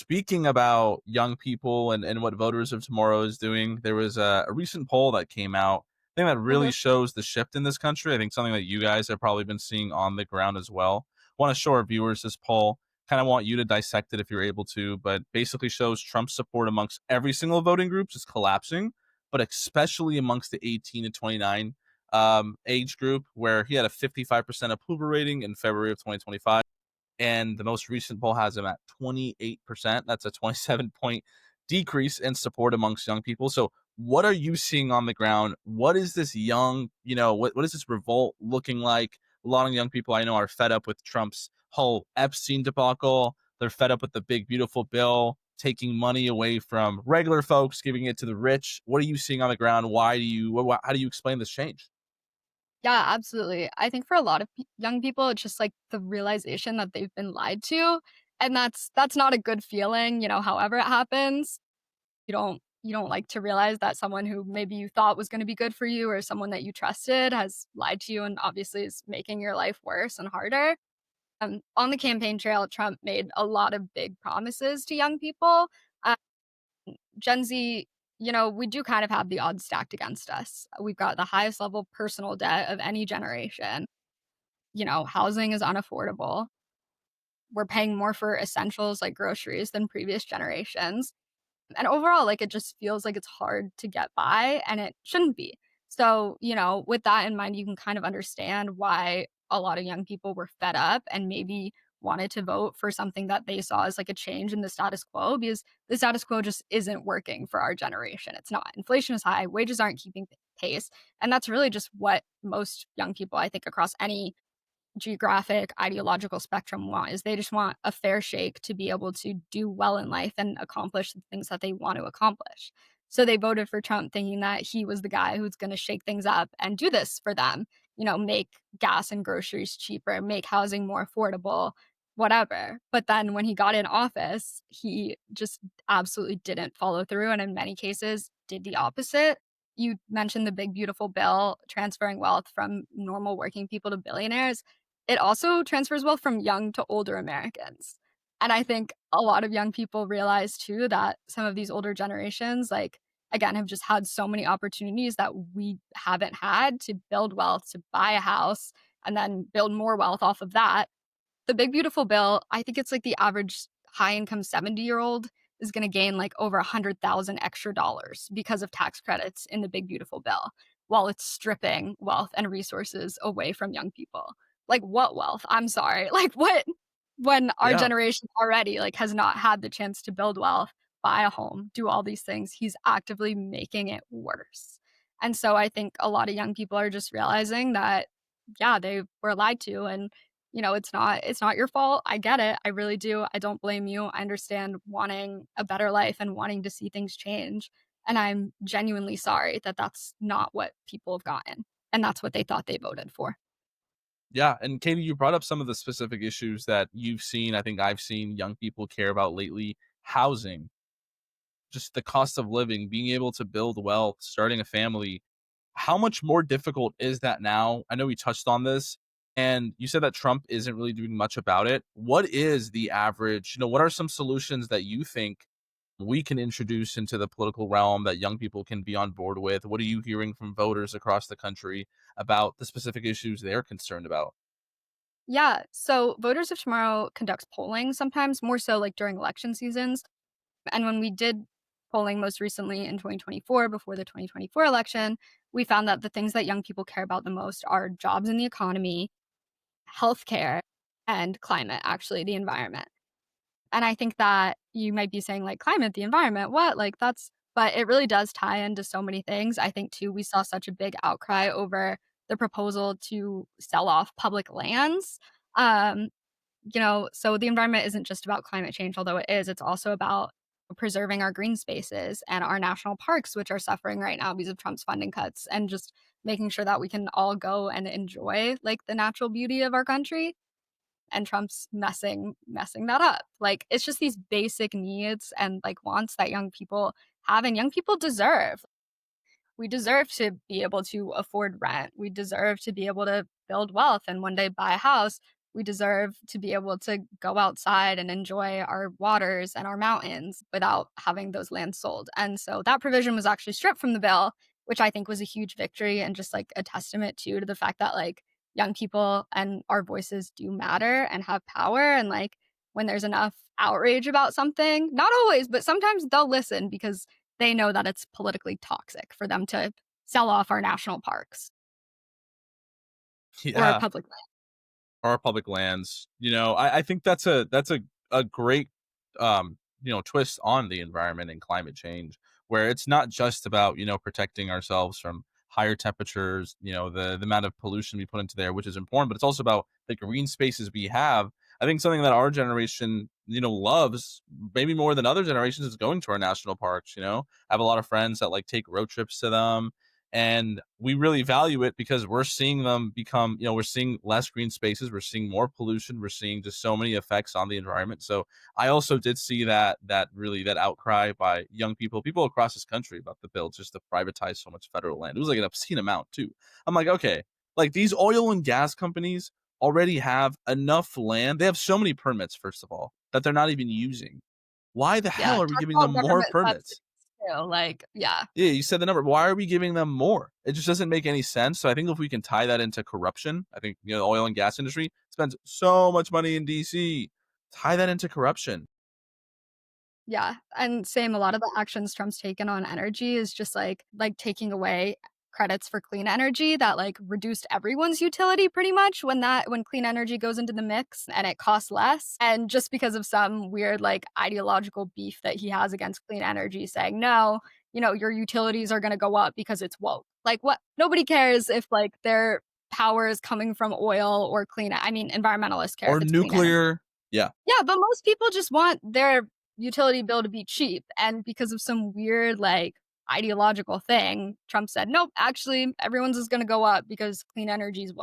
Speaking about young people and what Voters of Tomorrow is doing, there was a recent poll that came out. I think that really Mhm. shows the shift in this country. I think something that you guys have probably been seeing on the ground as well. Want to show our viewers this poll. Kind of want you to dissect it if you're able to, but basically shows Trump's support amongst every single voting group is collapsing, but especially amongst the 18 to 29 age group, where he had a 55% approval rating in February of 2025 and the most recent poll has him at 28%. That's a 27-point decrease in support amongst young people. So, what are you seeing on the ground? What is this what is this revolt looking like? A lot of young people I know are fed up with Trump's whole Epstein debacle. They're fed up with the big, beautiful bill taking money away from regular folks, giving it to the rich. What are you seeing on the ground? How do you explain this change? Yeah, absolutely. I think for a lot of young people, it's just like the realization that they've been lied to, and that's not a good feeling, however it happens. You don't like to realize that someone who maybe you thought was gonna be good for you or someone that you trusted has lied to you and obviously is making your life worse and harder. On the campaign trail, Trump made a lot of big promises to young people. Uh, Gen Z, we do kind of have the odds stacked against us. We've got the highest level personal debt of any generation. Housing is unaffordable. We're paying more for essentials like groceries than previous generations. And overall, like, it just feels like it's hard to get by, and it shouldn't be. So, with that in mind, you can kind of understand why a lot of young people were fed up and maybe wanted to vote for something that they saw as like a change in the status quo, because the status quo just isn't working for our generation. It's not. Inflation is high, wages aren't keeping pace. And that's really just what most young people, I think, across any geographic ideological spectrum want, is they just want a fair shake to be able to do well in life and accomplish the things that they want to accomplish. So they voted for Trump thinking that he was the guy who's going to shake things up and do this for them, make gas and groceries cheaper, make housing more affordable, whatever. But then when he got in office, he just absolutely didn't follow through and in many cases did the opposite. You mentioned the big beautiful bill transferring wealth from normal working people to billionaires. It also transfers wealth from young to older Americans. And I think a lot of young people realize too that some of these older generations, like, again, have just had so many opportunities that we haven't had to build wealth, to buy a house, and then build more wealth off of that. The big beautiful bill, I think it's like the average high income 70-year-old is going to gain like over 100,000 extra dollars because of tax credits in the big beautiful bill, while it's stripping wealth and resources away from young people. Like, what wealth? I'm sorry. Like, what, when our Yeah. generation already like has not had the chance to build wealth, buy a home, do all these things, he's actively making it worse. And so I think a lot of young people are just realizing that, yeah, they were lied to, and it's not your fault. I get it. I really do. I don't blame you. I understand wanting a better life and wanting to see things change. And I'm genuinely sorry that that's not what people have gotten. And that's what they thought they voted for. Yeah, and Katie, you brought up some of the specific issues that you've seen. I think I've seen young people care about lately. Housing, just the cost of living, being able to build wealth, starting a family. How much more difficult is that now? I know we touched on this, and you said that Trump isn't really doing much about it. What is the average? What are some solutions that you think we can introduce into the political realm that young people can be on board with? What are you hearing from voters across the country about the specific issues they're concerned about? Yeah. So Voters of Tomorrow conducts polling sometimes, more so like during election seasons. And when we did polling most recently in 2024, before the 2024 election, we found that the things that young people care about the most are jobs in the economy, healthcare, and climate, actually, the environment. And I think that you might be saying, like, "Climate, the environment, what?" Like, that's, but it really does tie into so many things. I think too, we saw such a big outcry over the proposal to sell off public lands. Um, so the environment isn't just about climate change, although it is, it's also about preserving our green spaces and our national parks, which are suffering right now because of Trump's funding cuts, and just making sure that we can all go and enjoy, like, the natural beauty of our country, and Trump's messing that up. Like, it's just these basic needs and, like, wants that young people have and young people deserve. We deserve to be able to afford rent. We deserve to be able to build wealth and one day buy a house. We deserve to be able to go outside and enjoy our waters and our mountains without having those lands sold. And so that provision was actually stripped from the bill, which I think was a huge victory and just like a testament to the fact that like young people and our voices do matter and have power. And like when there's enough outrage about something, not always, but sometimes they'll listen because they know that it's politically toxic for them to sell off our national parks or our Yeah. public land. Our public lands. I think that's a great twist on the environment and climate change, where it's not just about protecting ourselves from higher temperatures, the amount of pollution we put into there, which is important, but it's also about the green spaces we have. I think something that our generation loves maybe more than other generations is going to our national parks. I have a lot of friends that like take road trips to them, and we really value it because we're seeing them become, we're seeing less green spaces, we're seeing more pollution, we're seeing just so many effects on the environment. So I also did see that outcry by young people across this country about the bill just to privatize so much federal land. It was like an obscene amount too. I'm like, okay, like these oil and gas companies already have enough land, they have so many permits, first of all, that they're not even using. Why the Yeah, hell are we talk giving them about more government permits? subsidies too, like, yeah. Yeah, you said the number. Why are we giving them more? It just doesn't make any sense. So I think if we can tie that into corruption, I think the oil and gas industry spends so much money in DC. Tie that into corruption. Yeah, and same, a lot of the actions Trump's taken on energy is just, like, taking away credits for clean energy that, like, reduced everyone's utility pretty much when clean energy goes into the mix and it costs less, and just because of some weird, like, ideological beef that he has against clean energy saying, "No, your utilities are gonna go up because it's woke." Like, what? Nobody cares if, like, their power is coming from oil or I mean, environmentalists care Or if it's clean energy. nuclear. Yeah. Yeah, but most people just want their utility bill to be cheap, and because of some weird, like, ideological thing, Trump said, "Nope, actually, everyone's is gonna go up because clean energy is woke."